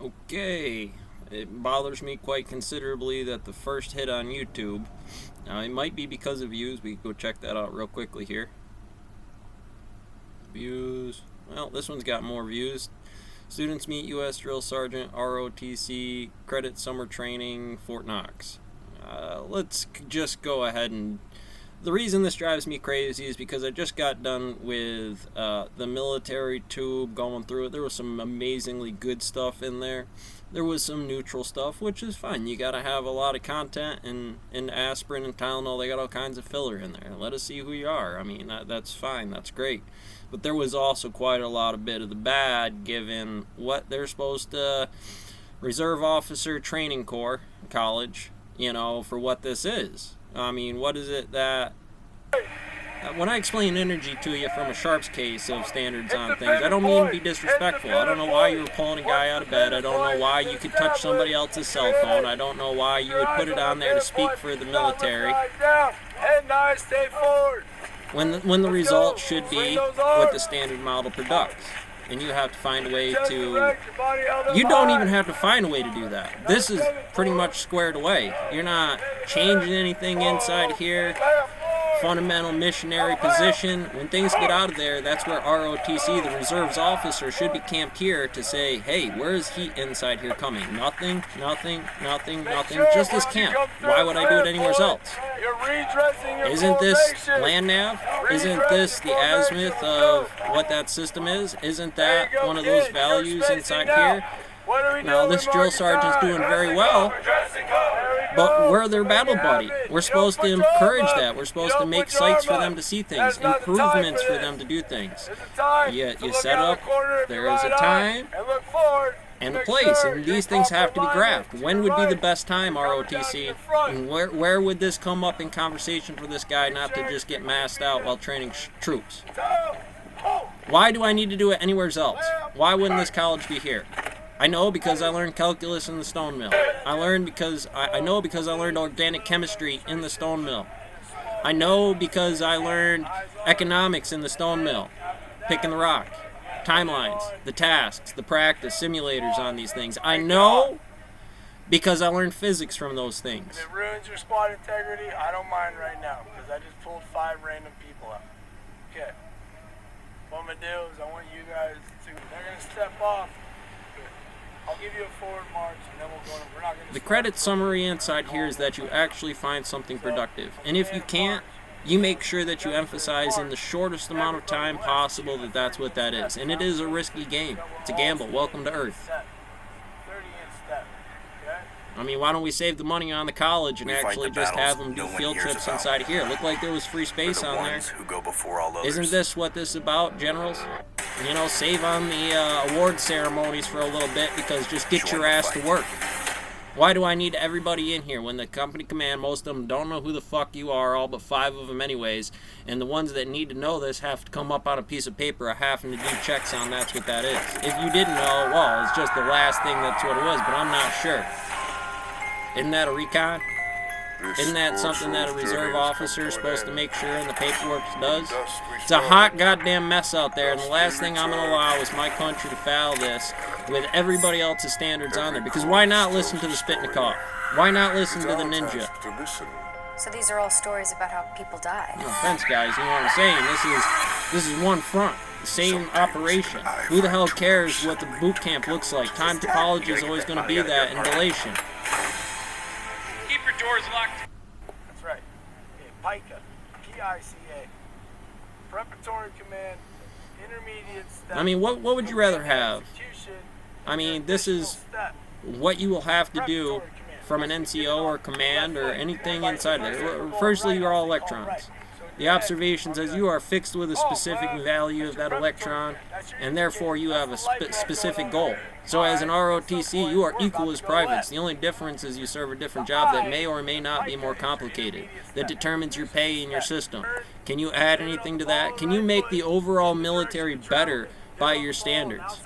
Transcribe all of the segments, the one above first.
Okay, it bothers me quite considerably that the first hit on YouTube, now it might be because of views, we can go check that out real quickly here. Views, well, this one's got more views. Students meet U.S. Drill Sergeant, ROTC, credit summer training, Fort Knox. Let's just go ahead and... The reason this drives me crazy is because I just got done with the military tube, going through it. There was some amazingly good stuff in there. There was some neutral stuff, which is fine. You gotta have a lot of content, and aspirin and Tylenol, they got all kinds of filler in there. Let us see who you are. I mean, that's fine, that's great. But there was also quite a lot of bit of the bad, given what they're supposed to... Reserve Officer Training Corps, college, you know, for what this is. I mean, what is it that... When I explain energy to you from a Sharps case of standards on things, I don't mean to be disrespectful. I don't know why you were pulling a guy out of bed. I don't know why you could touch somebody else's cell phone. I don't know why you would put it on there to speak for the military. When the result should be what the standard model products. And you have to find a way to... You don't even have to find a way to do that. This is pretty much squared away. You're not changing anything inside here. Fundamental missionary position. When things get out of there, that's where ROTC, the reserves officer, should be camped here to say, hey, where is heat inside here coming? Nothing, nothing, nothing, nothing. Just this camp. Why would I do it anywhere else? Isn't this land nav? Isn't this the azimuth of what that system is? Isn't that one of those values inside here? Now, this drill sergeant's doing very well, but we're their battle buddy. We're supposed to encourage that. We're supposed to make sites for them to see things, improvements for them to do things. You set up, there is a time and a place, and these things have to be graphed. When would be the best time, ROTC? And where would this come up in conversation for this guy not to just get massed out while training troops? Why do I need to do it anywhere else? Why wouldn't this college be here? I know because I learned calculus in the stone mill. I know because I learned organic chemistry in the stone mill. I know because I learned economics in the stone mill. Picking the rock. Timelines, the tasks, the practice, simulators on these things. I know because I learned physics from those things. If it ruins your squad integrity, I don't mind right now, because I just pulled 5 random people out. Okay. What I'm going to do is I want you guys to, they're going to step off. I'll give you a forward march, and then we're not going to... The credit summary inside here is that you actually find something productive. And if you can't, you make sure that you emphasize in the shortest amount of time possible that that's what that is. And it is a risky game. It's a gamble. Welcome to Earth. I mean, why don't we save the money on the college and actually just have them do field trips inside here? Looked like there was free space on there. Isn't this what this is about, generals? You know, save on the award ceremonies for a little bit, because just get your ass to work. Why do I need everybody in here when the company command, most of them don't know who the fuck you are, all but 5 of them anyways, and the ones that need to know this have to come up on a piece of paper having to do checks on that's what that is. If you didn't know, well, it's just the last thing that's what it was, but I'm not sure. Isn't that a recon? Isn't that something that a reserve officer is supposed to make sure and the paperwork does? It's a hot goddamn mess out there, and the last thing I'm going to allow is my country to foul this with everybody else's standards on there. Because why not listen to the Spitnikov? Why not listen to the Ninja? So these are all stories about how people die. No offense, guys, you know what I'm saying? This is one front. The same operation. Who the hell cares what the boot camp looks like? Time topology is always going to be that in Galatian. Keep your doors locked. That's right. Okay, PICA. P-I-C-A. Preparatory command. Intermediate step. I mean, what would you rather have? I mean, this is what you will have to do from an NCO or command or anything inside there. Firstly, you're all electrons. The observation says you are fixed with a specific value of that electron, and therefore you have a specific goal. So as an ROTC, you are equal as privates. The only difference is you serve a different job that may or may not be more complicated, that determines your pay in your system. Can you add anything to that? Can you make the overall military better by your standards?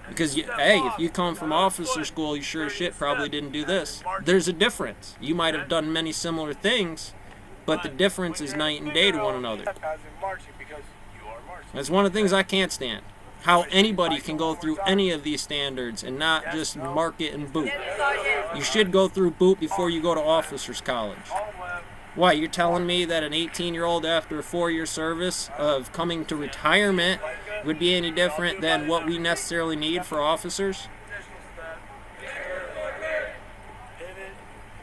Because, hey, if you come from officer school, you sure as shit probably didn't do this. There's a difference. You might have done many similar things, but the difference is night and day to one another. That's one of the things I can't stand. how anybody can go through any of these standards and not just mark it and boot. You should go through boot before you go to officers college. Why, you're telling me that an 18-year-old after a 4-year service of coming to retirement would be any different than what we necessarily need for officers?